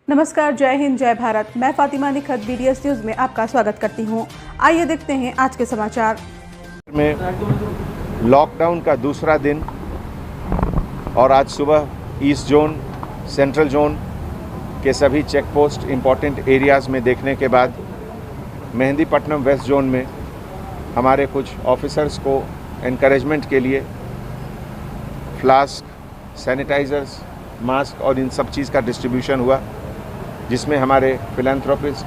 नमस्कार, जय हिंद, जय भारत। मैं फातिमा निखत BDS न्यूज में आपका स्वागत करती हूं। आइए देखते हैं आज के समाचार में। लॉकडाउन का दूसरा दिन और आज सुबह ईस्ट जोन, सेंट्रल जोन के सभी चेक पोस्ट इम्पॉर्टेंट एरियाज़ में देखने के बाद मेहंदीपट्टनम वेस्ट जोन में हमारे कुछ ऑफिसर्स को एनकरेजमेंट के लिए फ्लास्क, सैनिटाइज़र्स, मास्क और इन सब चीज़ का डिस्ट्रीब्यूशन हुआ, जिसमें हमारे फिलैंथ्रोपिस्ट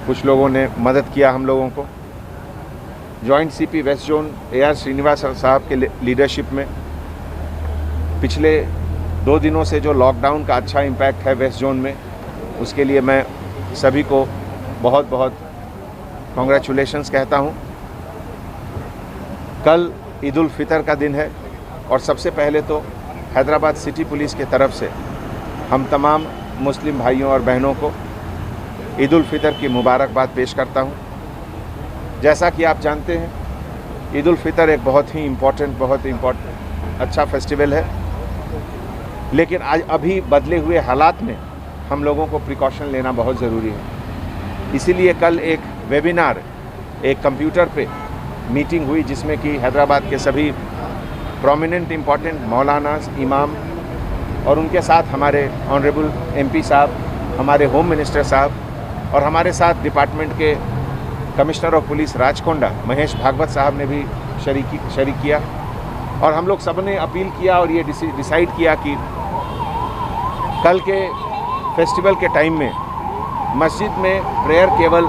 कुछ लोगों ने मदद किया हम लोगों को। Joint CP west zone AR Srinivas साहब के लीडरशिप में पिछले 2 दिनों से जो लॉकडाउन का अच्छा इम्पैक्ट है वेस्ट जोन में, उसके लिए मैं सभी को बहुत बहुत कॉन्ग्रेचुलेशंस कहता हूँ। कल ईद उल फितर का दिन है और सबसे पहले तो हैदराबाद सिटी पुलिस की तरफ से हम तमाम मुस्लिम भाइयों और बहनों को ईद उल फितर की मुबारकबाद पेश करता हूँ। जैसा कि आप जानते हैं, ईद उल फितर एक बहुत ही इम्पोर्टेंट अच्छा फेस्टिवल है, लेकिन आज अभी बदले हुए हालात में हम लोगों को प्रिकॉशन लेना बहुत ज़रूरी है। इसीलिए कल एक वेबिनार, एक कंप्यूटर पे मीटिंग हुई, जिसमें कि हैदराबाद के सभी प्रोमिनेंट इम्पॉर्टेंट मौलानास, इमाम और उनके साथ हमारे ऑनरेबल MP साहब, हमारे होम मिनिस्टर साहब और हमारे साथ डिपार्टमेंट के commissioner of police Rachakonda Mahesh Bhagwat साहब ने भी शरीक किया। और हम लोग सब ने अपील किया और ये डिसाइड किया कि कल के फेस्टिवल के टाइम में मस्जिद में प्रेयर केवल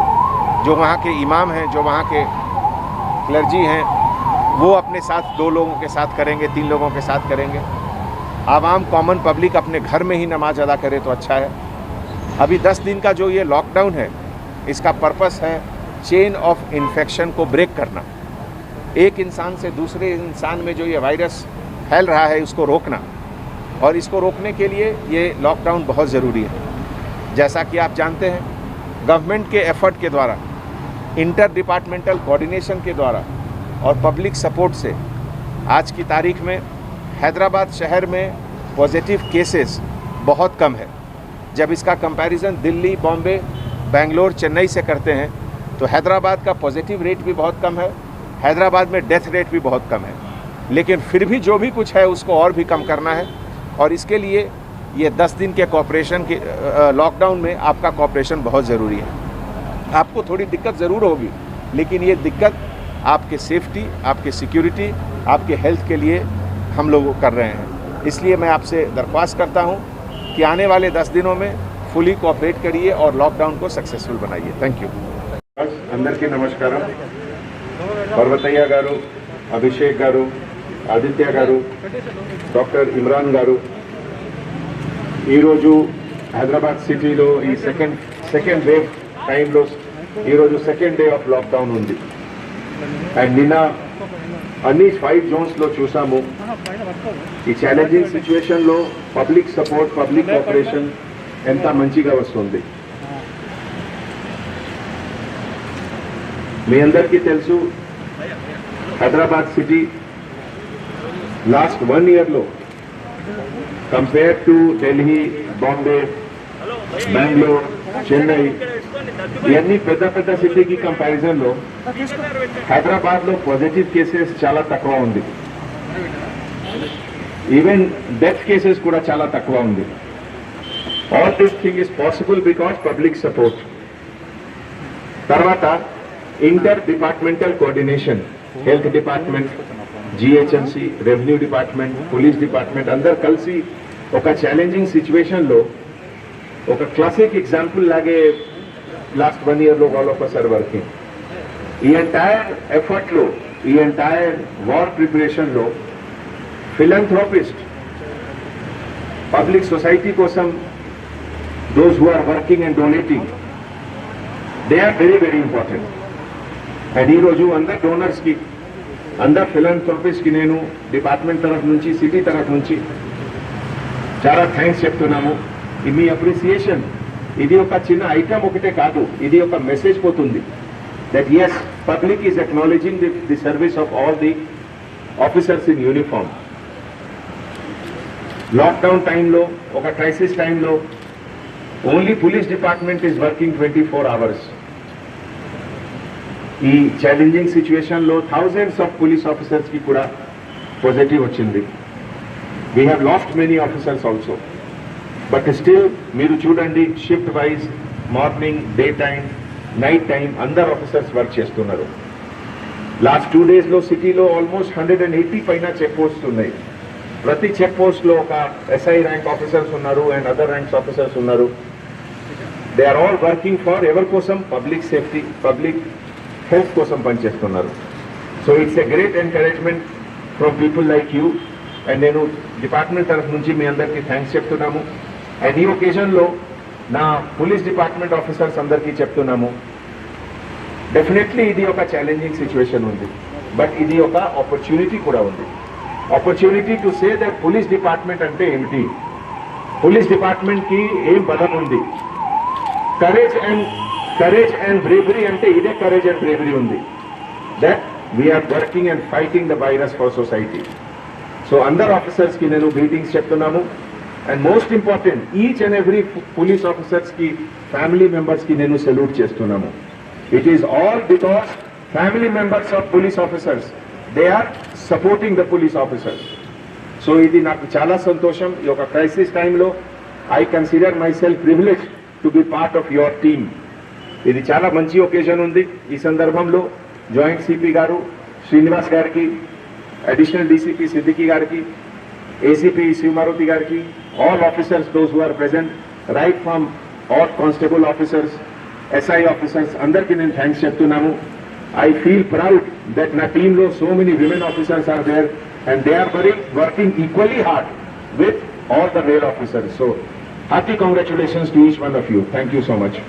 जो वहाँ के इमाम हैं, जो वहाँ के क्लर्जी हैं, वो अपने साथ 2 लोगों के साथ करेंगे, 3 लोगों के साथ करेंगे। आवाम, कॉमन पब्लिक अपने घर में ही नमाज अदा करे तो अच्छा है। अभी 10 दिन का जो ये लॉकडाउन है, इसका पर्पस है चेन ऑफ इन्फेक्शन को ब्रेक करना। एक इंसान से दूसरे इंसान में जो ये वायरस फैल रहा है, उसको रोकना, और इसको रोकने के लिए ये लॉकडाउन बहुत ज़रूरी है। जैसा कि आप जानते हैं, गवर्नमेंट के एफर्ट के द्वारा, इंटर डिपार्टमेंटल कोऑर्डिनेशन के द्वारा और पब्लिक सपोर्ट से आज की तारीख में हैदराबाद शहर में पॉजिटिव केसेस बहुत कम है। जब इसका कंपैरिजन दिल्ली, बॉम्बे, बेंगलोर, चेन्नई से करते हैं तो हैदराबाद का पॉजिटिव रेट भी बहुत कम है, हैदराबाद में डेथ रेट भी बहुत कम है। लेकिन फिर भी जो भी कुछ है उसको और भी कम करना है, और इसके लिए ये 10 दिन के कोऑपरेशन के लॉकडाउन में आपका कोऑपरेशन बहुत ज़रूरी है। आपको थोड़ी दिक्कत ज़रूर होगी, लेकिन ये दिक्कत आपके सेफ्टी, आपके सिक्योरिटी, आपके हेल्थ के लिए हम लोग कर रहे हैं। इसलिए मैं आपसे दरख्वास्त करता हूं कि आने वाले 10 दिनों में फुली कोऑपरेट करिए और लॉकडाउन को सक्सेसफुल बनाइए। Thank you. అందరికీ నమస్కారం। పర్వతయ్య గారు, అభిషేక్ గారు, ఆదిత్య గారు, డాక్టర్ ఇమ్రాన్ గారు, ఈరోజు హైదరాబాద్ సిటీలో ఈ సెకండ్ వేవ్ టైంలో ఈరోజు సెకండ్ డే ఆఫ్ లాక్డౌన్ ఉంది. అండ్ నిన్న అన్ని 5 జోన్స్లో చూసాము. ఈ ఛాలెంజింగ్ సిచ్యువేషన్లో పబ్లిక్ సపోర్ట్, పబ్లిక్ కోఆపరేషన్ ఎంత మంచిగా వస్తుంది. మీ అందరికీ తెలుసు, హైదరాబాద్ సిటీ లాస్ట్ 1 ఇయర్లో కంపేర్ టు ఢిల్లీ, బాంబే, బెంగళూరు, చెన్నై, ఇవన్నీ పెద్ద సిటీకి కంపారిజన్లో హైదరాబాద్లో పాజిటివ్ కేసెస్ చాలా తక్కువ ఉంది. ఈవెన్ డెత్ కేసెస్ కూడా చాలా తక్కువ ఉంది. All this thing is possible because public support. తర్వాత inter departmental coordination, health department, GHMC, revenue department, police department అందరు కలిసి ఒక ఛాలెంజింగ్ సిచ్యువేషన్లో ఒక క్లాసిక్ ఎగ్జాంపుల్ లాగే లాస్ట్ 1 ఇయర్లో all of us are working. ఈ ఎంటైర్ ఎఫర్ట్లో, ఈ ఎంటైర్ వార్ ప్రిపరేషన్లో ఫిలాంథ్రోపిస్ట్, పబ్లిక్ సొసైటీ కోసం those who are working and donating, they are very, very important. And ఈరోజు అందరు డోనర్స్కి, అందరు ఫిలాంథ్రోపిస్ట్కి నేను డిపార్ట్మెంట్ తరఫు నుంచి, సిటీ తరఫు నుంచి చాలా థ్యాంక్స్ చెప్తున్నాము. మీ అప్రిసియేషన్ ఇది ఒక చిన్న ఐటమ్ ఒకటే కాదు, ఇది ఒక మెసేజ్ పోతుంది that yes, public is acknowledging the service of all the officers in uniform. Lockdown టైంలో, ఒక క్రైసిస్ టైంలో only police department is working 24 hours. ఈ ఛాలెంజింగ్ సిచ్యువేషన్లో థౌజండ్స్ ఆఫ్ పోలీస్ ఆఫీసర్స్కి కూడా పాజిటివ్ వచ్చింది. We have lost many officers also. But still మీరు చూడండి, shift wise morning, day time, night time అందరు ఆఫీసర్స్ వర్క్ చేస్తున్నారు. లాస్ట్ 2 days సిటీలో ఆల్మోస్ట్ 180 పైన చెక్ పోస్ట్ ఉన్నాయి. ప్రతి చెక్ పోస్ట్లో ఒక SI ర్యాంక్ ఆఫీసర్స్ ఉన్నారు అండ్ అదర్ ర్యాంక్స్ ఆఫీసర్స్ ఉన్నారు. They are all working for ఎవరి కోసం? పబ్లిక్ సేఫ్టీ, పబ్లిక్ హెల్త్ కోసం పనిచేస్తున్నారు. So it's a great encouragement from people like you. And నేను డిపార్ట్మెంట్ తరఫు నుంచి మీ అందరికీ థ్యాంక్స్ చెప్తున్నాము. అండ్ ఈ ఒకేజన్లో నా పోలీస్ డిపార్ట్మెంట్ ఆఫీసర్స్ అందరికీ చెప్తున్నాము, డెఫినెట్లీ ఇది ఒక ఛాలెంజింగ్ సిచ్యువేషన్ ఉంది, బట్ ఇది ఒక ఆపర్చునిటీ కూడా ఉంది. Opportunity to say that police department అంటే ఏమిటి, పోలీస్ డిపార్ట్మెంట్కి ఏం బలం ఉంది, కరేజ్ అండ్ బ్రేవరీ అంటే ఇదే కరేజ్ అండ్ బ్రేవరీ ఉంది. That we're working and fighting the virus for society. So అందరు ఆఫీసర్స్కి నేను గ్రీటింగ్స్ చెప్తున్నాము. And most important, each and every police ఆఫీసర్స్కి, ఫ్యామిలీ మెంబర్స్కి నేను సెల్యూట్ చేస్తున్నాము. It is all because family members of police officers, they are supporting the police officers. So ఇది నాకు చాలా సంతోషం. ఈ ఒక క్రైసిస్ టైంలో I consider myself privileged to be part of your team. ఇది చాలా మంచి ఒకేజన్ ఉంది. ఈ సందర్భంలో జాయింట్ సిపి గారు శ్రీనివాస్ గారికి, అడిషనల్ DCP సిద్దికి గారికి, ACP శివమారుతి గారికి, all officers those who are present, right from all constable officers, SI officers అందరికీ నేను థ్యాంక్స్ చెప్తున్నాను. ఐ ఫీల్ ప్రౌడ్ దట్ నా టీంలో so many women officers are there and they are working equally hard with all the male officers. So hearty congratulations to each one of you. Thank you so much.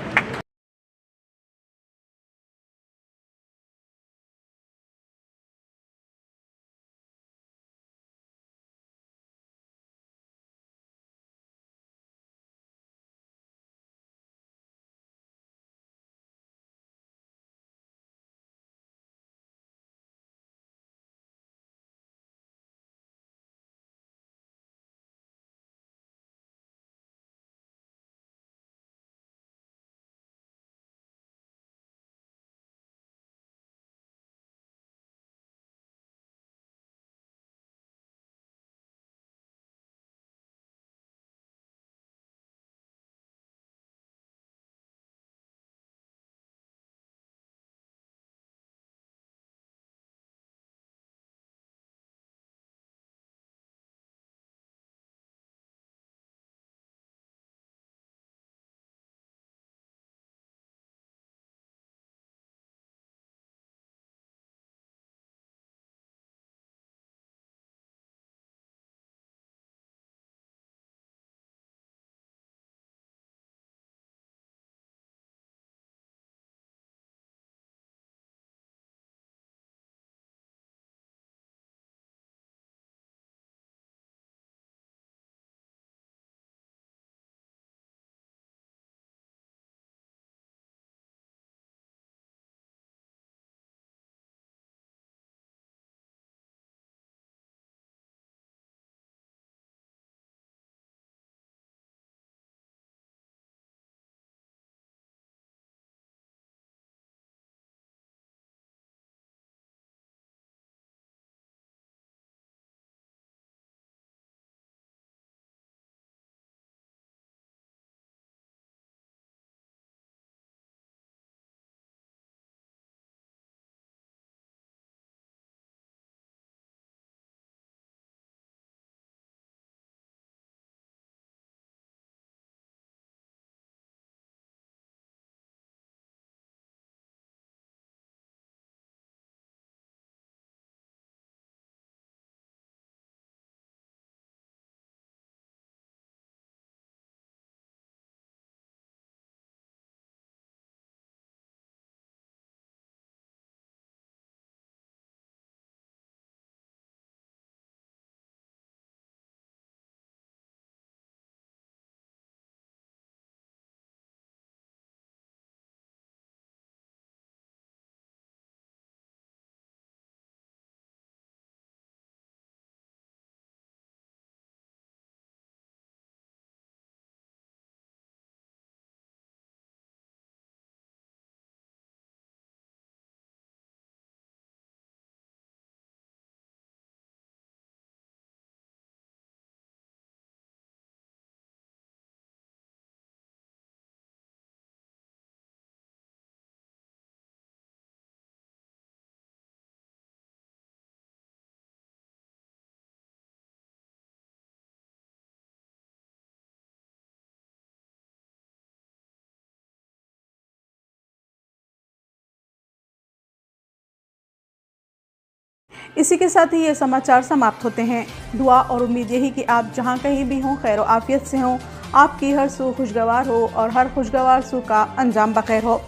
इसी के साथ ही ये समाचार समाप्त होते हैं। दुआ और उम्मीद यही कि आप जहां कहीं भी हों खैर आफियत से हों, आपकी हर सू खुशगवार हो और हर खुशगवार सू का अंजाम बखैर हो।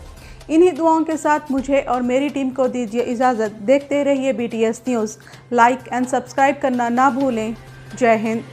इन्हीं दुआओं के साथ मुझे और मेरी टीम को दीजिए इजाज़त। देखते रहिए BTS news. Like and subscribe करना ना भूलें। जय हिंद।